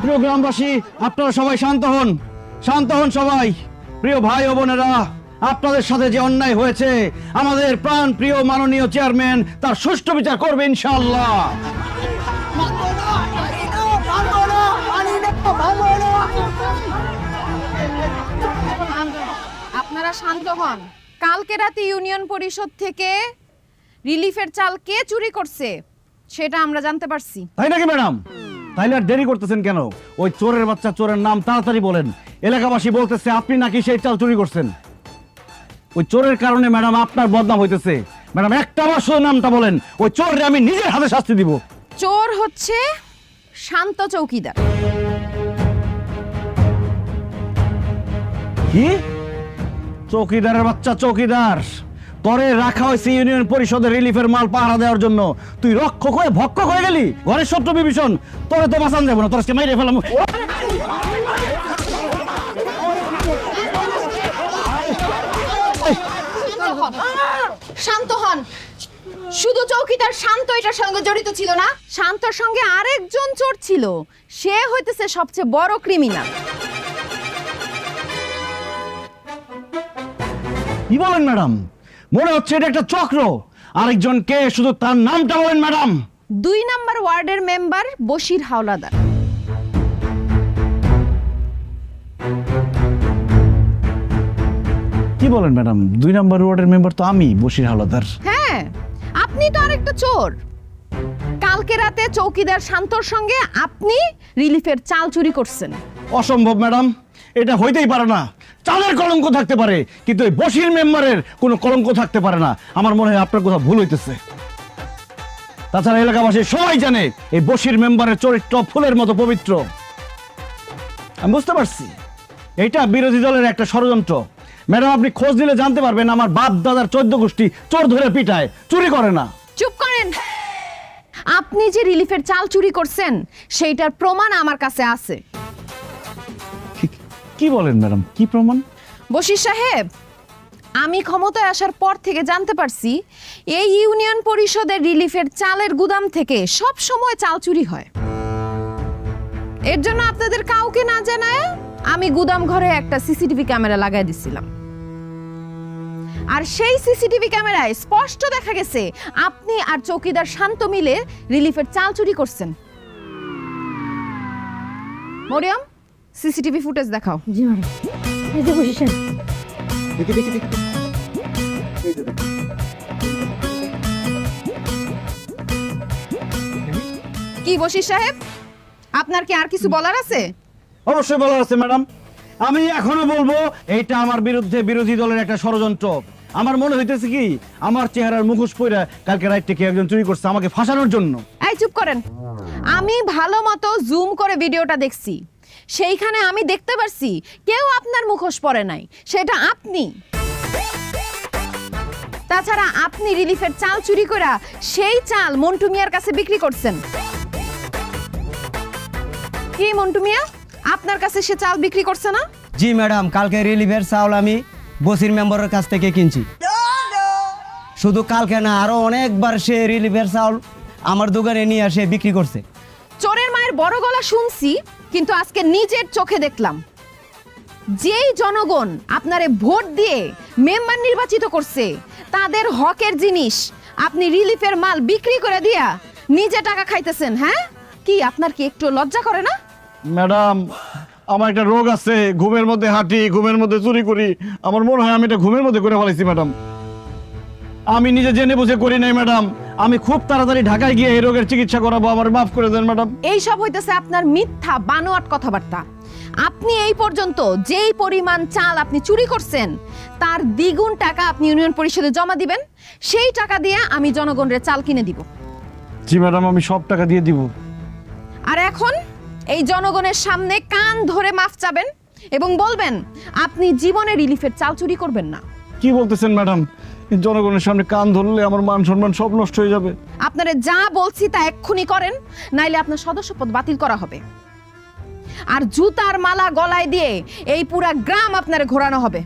প্রিয় গ্রামবাসী, আপনারা সবাই শান্ত হন, শান্ত হন সবাই। প্রিয় ভাই ও বোনেরা, আপনাদের সাথে যে অন্যায় হয়েছে আমাদের প্রাণ প্রিয় মাননীয় চেয়ারম্যান তার সুষ্ঠু বিচার করবে ইনশাআল্লাহ। আপনারা শান্ত হন। কালকে রাতে ইউনিয়ন পরিষদ থেকে রিলিফের চাল কে চুরি করছে সেটা আমরা জানতে পারছি। তাই নাকি ম্যাডাম? তাইলে আর দেরি করতেছেন কেন? ওই চোরের বাচ্চা চোরের নাম তাড়াতাড়ি বলেন। এলাকাবাসী বলতেছে আপনি নাকি সেই চাল চুরি করছেন। ওই চোরের কারণে ম্যাডাম আপনার বদনাম হইতেছে। ম্যাডাম একটা বার শুধু নামটা বলেন, ওই চোররে আমি নিজের হাতে শাস্তি দিব। চোর হচ্ছে শান্ত চৌকিদার। কি? চৌকিদারের বাচ্চা চৌকিদার? তরে রাখা হয়েছে ইউনিয়ন পরিষদের রিলিফের মাল পাহারা দেওয়ার জন্য, তুই রক্ষক হয়ে ভক্ষক হয়ে গেলি। ঘরের শত্রু বিভীষণ, তোরে তো বাঁচান যাবো না, তোর আজকে মাইরে ফেলাম। শান্ত হন। শুধু চৌকিদার শান্ত এটার সঙ্গে জড়িত ছিল না, শান্তর সঙ্গে আরেকজন চোর ছিল, সে হইতেছে সবচেয়ে বড় ক্রিমিনাল। কি বলেন ম্যাডাম? মনে হচ্ছে এটা একটা চক্র। আরেকজন কে? শুধু তার নামটা বলেন ম্যাডাম। 2 নম্বর ওয়ার্ডের মেম্বার বশির হাওলাদার। কি বলেন ম্যাডাম? 2 নম্বর ওয়ার্ডের মেম্বার তো আমি, বশির হাওলাদার। হ্যাঁ, আপনি তো আরেকটা চোর। কালকে রাতে চৌকিদার শান্তর সঙ্গে আপনি রিলিফের চাল চুরি করছেন। অসম্ভব ম্যাডাম, এটা হইতেই পারে না। চালের কলঙ্ক থাকতে পারে, কিন্তু এই বশির মেম্বারের কোনো কলঙ্ক থাকতে পারে না। আমার মনে হয় আপনার কোথাও ভুল হইতেছে। তাছাড়া এলাকাবাসী সবাই জানে এই বশির মেম্বারের চরিত্র ফুলের মতো পবিত্র। আমি বুঝতে পারছি এইটা বিরোধী দলের একটা ষড়যন্ত্র। ম্যাডাম, আপনি খোঁজ দিলে জানতে পারবেন আমার বাপ দাদার 14 গোষ্ঠী চোর ধরে পিটায়, চুরি করে না। চুপ করেন। আপনি যে রিলিফের চাল চুরি করছেন সেইটার প্রমাণ আমার কাছে আছে। কি বলেন ম্যাডাম? কি প্রমাণ? বশির সাহেব, আমি ক্ষমতায় আসার পর থেকে জানতে পারছি এই ইউনিয়ন পরিষদের রিলিফের চালের গুদাম থেকে সব সময় চাল চুরি হয়। এর জন্য আপনাদের কাউকে না জানায় আমি গুদাম ঘরে একটা সিসিটিভি ক্যামেরা লাগাই দিছিলাম। আর সেই সিসিটিভি ক্যামেরায় স্পষ্ট দেখা গেছে আপনি আর চৌকিদার শান্ত মিলে রিলিফের চাল চুরি করছেন। মরিয়ম, সিসিটিভি ফুটেজ দেখাও। জি ম্যাডাম। এই যে বসেছেন। দেখি দেখি দেখি। কি বশির সাহেব, আপনার কি আর কিছু বলার আছে? অবশ্যই বলার আছে ম্যাডাম। আমি এখনো বলবো এইটা আমার বিরুদ্ধে বিরোধী দলের একটা ষড়যন্ত্র। আমার মনে হইতেছে কি আমার চেহারার মুখোশ পইরা কালকে রাইট থেকে একজন চুরি করছে আমাকে ফাঁসানোর জন্য। এই চুপ করেন। আমি ভালো মতো জুম করে ভিডিওটা দেখছি, সেইখানে আমি দেখতে পারছি কেউ আপনার মুখোশ পরে নাই, সেটা আপনি। তাছাড়া আপনি রিলিফের চাল চুরি করে সেই চাল মন্টু মিয়ার কাছে বিক্রি করছেন। কি মন্টু মিয়া, আপনার কাছে সে চাল বিক্রি করছে না? জি ম্যাডাম, কালকে রিলিফের চাউল আমি বসির মেম্বারের কাছ থেকে কিনছি। শুধু কালকে না, আরো অনেকবার সে রিলিফের চাউল আমার দোকানে নিয়ে আসে বিক্রি করছে। চোরের মায়ের বড় গলা শুনছি, কিন্তু আজকে নিজের চোখে দেখলাম যেই জনগণ আপনারে ভোট দিয়ে মেম্বার নির্বাচিত করছে তাদের হকের জিনিস আপনি রিলিফের মাল বিক্রি করে দিয়া নিজে টাকা খাইতেছেন। হ্যাঁ, কি আপনার কি একটু লজ্জা করে না? ম্যাডাম, আমার একটা রোগ আছে, ঘুমের মধ্যে হাঁটি, ঘুমের মধ্যে চুরি করি। আমার মনে হয় আমি এটা ঘুমের মধ্যে করে ফেলাইছি ম্যাডাম। আমি নিজে জেনে বুঝে করি নাই ম্যাডাম। আমি খুব তাড়াতাড়ি ঢাকায় গিয়ে এই রোগের চিকিৎসা করাবো, আমার মাফ করে দেন ম্যাডাম। এই সব হইতেছে আপনার মিথ্যা বানোয়াট কথাবার্তা। আপনি এই পর্যন্ত যেই পরিমাণ চাল আপনি চুরি করছেন তার দ্বিগুণ টাকা আপনি ইউনিয়ন পরিষদে জমা দিবেন, সেই টাকা দিয়ে আমি জনগণের চাল কিনে দিব। জি ম্যাডাম, আমি সব টাকা দিয়ে দিব। আর এখন এই জনগণের সামনে কান ধরে মাফ চাবেন এবং বলবেন আপনি জীবনে রিলিফের চাল চুরি করবেন না। কি বলতেছেন ম্যাডাম? জনগণের সামনে কান ধরলে আমার মান সম্মান সব নষ্ট হয়ে যাবে। আপনারা যা বলছি তা এক্ষুনি করেন, নাইলে আপনার সদস্যপদ বাতিল করা হবে। আর জুতার মালা গলায় দিয়ে এই পুরা গ্রাম আপনারে ঘোরানো হবে।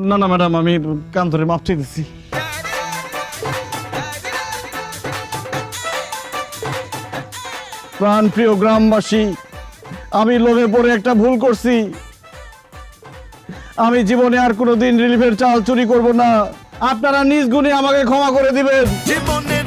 না না ম্যাডাম, আমি কান ধরে মাফ চাইতেছি। প্রাণ প্রিয় গ্রামবাসী, আমি লোভে পড়ে একটা ভুল করছি। আমি জীবনে আর কোনোদিন রিলিফের চাল চুরি করব না। আপনারা নিজ গুণে আমাকে ক্ষমা করে দিবেন। জীবনে